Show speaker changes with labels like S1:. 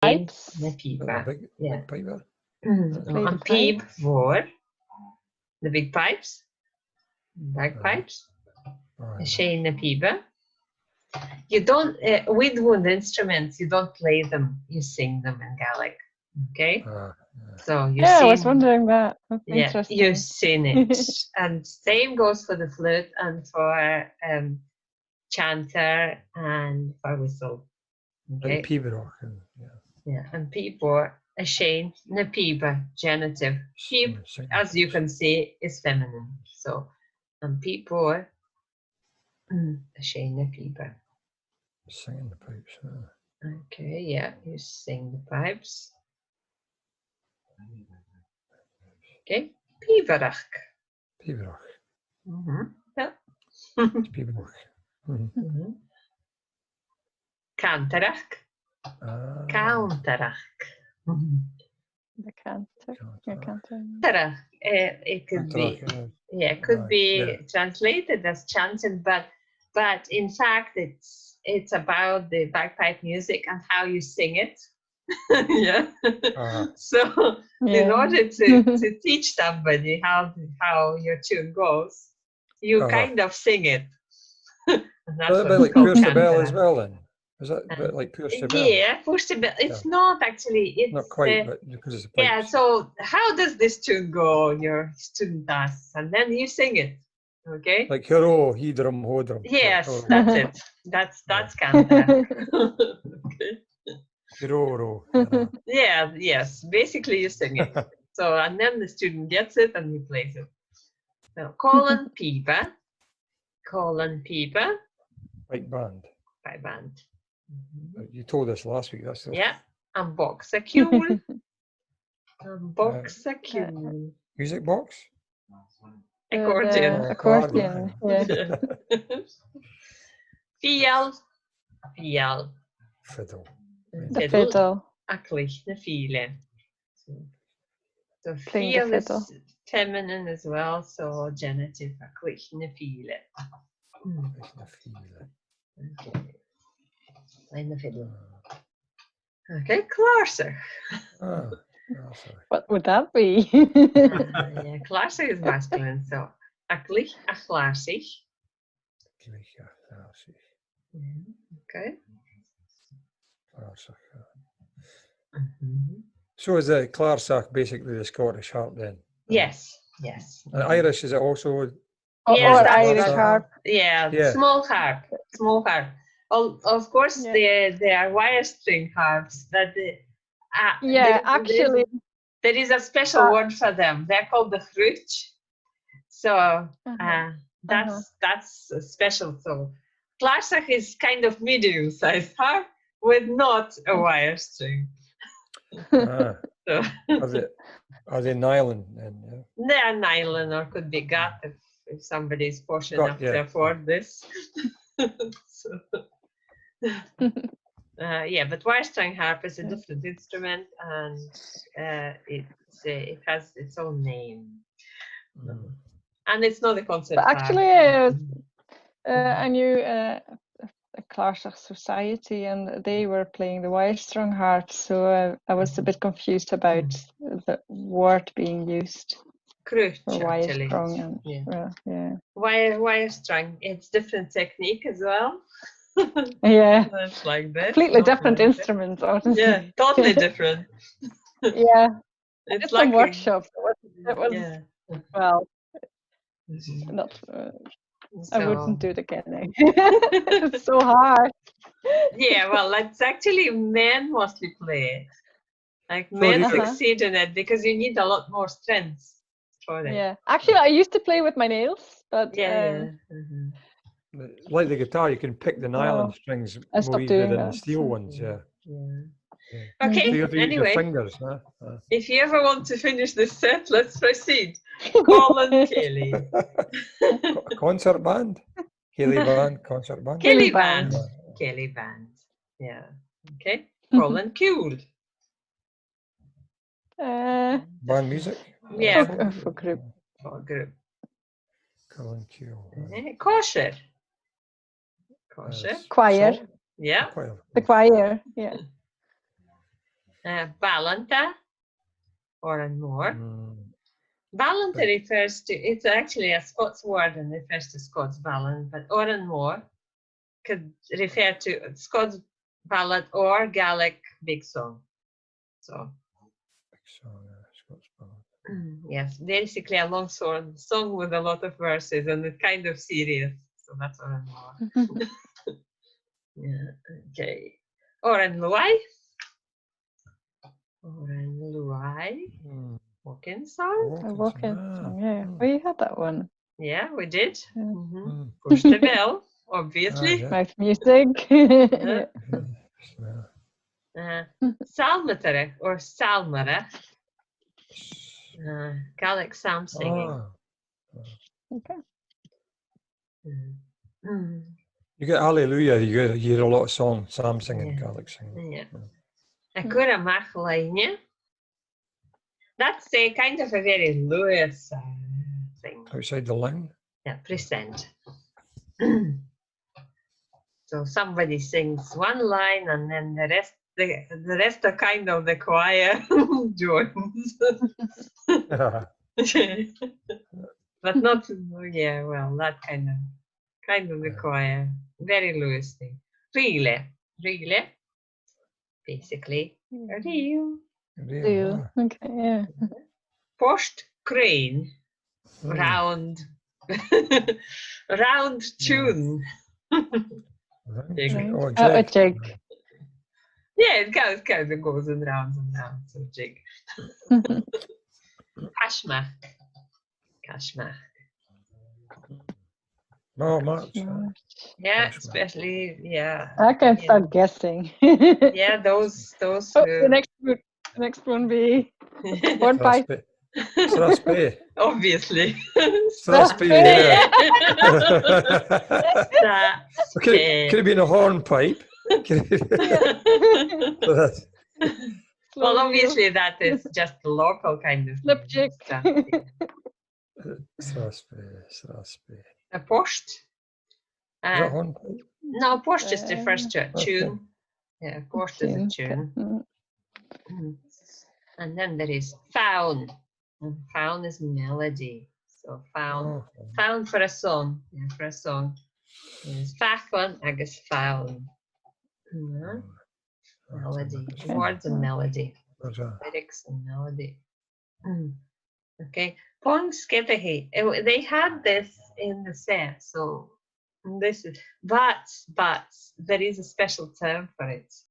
S1: pipes.
S2: Na pipa.
S3: Big pipe.
S2: And pipe voor the big pipes, bagpipes. Shane na pipa. You don't, with wood instruments, you don't play them, you sing them in Gaelic. Okay? So you
S1: I
S2: sing.
S1: was wondering that. That's
S2: Yeah,
S1: interesting.
S2: you sing it. And same goes for the flute and for chanter and for whistle. Okay? Yeah, and people a Shane na pipa, genitive. Peep, as you can see, is feminine. So, and people a Shane na pipa.
S3: Singing the pipes.
S2: Okay, yeah, you sing the pipes. Okay, piverach.
S3: Piverach.
S2: Yeah.
S3: Piverach.
S2: Canterach. Counterach.
S1: The canter. Yeah, canter.
S2: Canterach. It could be, it could be translated as chanting, but in fact it's about the bagpipe music and how you sing it. Yeah. So in order to teach somebody how your tune goes, you kind of sing it.
S3: And that's a bit like Pierce the Bell as well then. Is that a bit like Pierce the Bell?
S2: Yeah, Pierce the Bell. It's not actually. It's
S3: not quite, but because it's pipes.
S2: Yeah. So how does this tune go? Your student asks, and then you sing it. Okay.
S3: Like hero, hedrum, hodrum.
S2: Yes, that's it. That's Canterach. Okay.
S3: Hero.
S2: Yeah. Yes. Basically, you sing it. So and then the student gets it and he plays it. So Colin Pipa.
S3: Pipe band.
S2: Pipe band.
S3: You told us last week. That's
S2: yeah. And boxacule.
S3: Music box.
S2: Accordion.
S1: Accordion. Yeah.
S2: Fial.
S3: Fiddle.
S1: The fiddle.
S2: A clichne file. So
S1: Playing the fiddle.
S2: Is feminine as well, so genitive a clichne file. Okay. Playing the fiddle. Okay, Clarser.
S1: What would that be?
S2: Yeah, Clarser is masculine, so a clich, a Clarsig. Okay.
S3: So is the Clarsach basically the Scottish harp then?
S2: Yes.
S3: And Irish, is it also?
S1: Yes, Irish harp.
S2: Yeah, small harp. Well, of course, there are wire string harps that.
S1: Actually,
S2: there is a special word for them. They're called the fruch. So that's special. So Clarsach is kind of medium-sized harp with not a wire string. So.
S3: Are they nylon?
S2: They are nylon or could be gut if somebody is posh enough to afford this. But wire string harp is a different instrument and it has its own name. And it's not a concert
S1: but actually, I knew a Clarsach society and they were playing the wire strung harp, so I was a bit confused about the word being used.
S2: Cruch,
S1: wire
S2: actually.
S1: strung and
S2: wire strung. It's different technique as well.
S1: Yeah,
S2: it's like this.
S1: Completely different instruments.
S2: Yeah, totally different.
S1: Yeah,
S2: it's
S1: like some workshops. It was well, not. I wouldn't do it again. It's so hard.
S2: Yeah, well, it's actually men mostly play it. Like men succeed in it because you need a lot more strength for it.
S1: Yeah, actually, I used to play with my nails, but
S3: like the guitar, you can pick the nylon strings more easily than the steel ones. Yeah.
S2: Okay.
S3: So you have to use your fingers, huh?
S2: If you ever want to finish this set, let's proceed. Colin Kelly.
S3: Concert band. Kelly band. Concert band.
S2: Kelly band. Kelly band. Yeah. Okay. Colin Cool.
S3: Band music.
S2: Yeah.
S1: For group.
S2: For group.
S3: Colin Cool.
S2: Kosher.
S1: Choir.
S2: Yeah.
S1: The choir. Yeah.
S2: Ballanta, or and more. Ballanta refers to, it's actually a Scots word and refers to Scots ballad, but or and more could refer to Scots ballad or Gaelic big song. So,
S3: Scots ballad.
S2: Yes, basically a long song with a lot of verses and it's kind of serious. So that's or and more. Yeah, okay. Or and Luai. Or and Luai. Walking song.
S1: A walking song, yeah. We had that one.
S2: Yeah, we did. Push the bell, obviously.
S1: Nice music.
S2: Psalmere or psalmere. Gaelic psalm singing.
S1: Okay.
S3: You get Hallelujah, you hear a lot of psalm singing, Gaelic singing.
S2: Yeah. Akura Machlaine. That's a kind of a very Lewis thing.
S3: Outside the line?
S2: Yeah, present. So somebody sings one line and then the rest are kind of the choir joins. But not, yeah, well, that kind of the choir. Very Lewis thing. Really, basically. Real.
S1: Okay, yeah.
S2: Post crane. Round. Round tune.
S3: Jig.
S1: A jig.
S2: Yeah, it kind of goes in rounds and rounds. So jig. Kashmach.
S3: No, much.
S2: Yeah, especially, yeah.
S1: I can start guessing.
S2: Yeah, those.
S1: The next one be hornpipe.
S3: Straspe.
S2: Obviously.
S3: Straspe, yeah. Could have been a hornpipe.
S2: Well, obviously that is just the local kind of
S1: Slipjig.
S3: Straspe.
S2: A post.
S3: Is that hornpipe?
S2: No, post just refers to a tune. Yeah, post is a tune. And then there is faun. Faun is melody. So faun for a song. Yeah, for a song. There's fachon agus faun. Melody. Words and melody. Lyrics and melody. Okay. Pon skippehi. They had this in the set. So this is but there is a special term for it.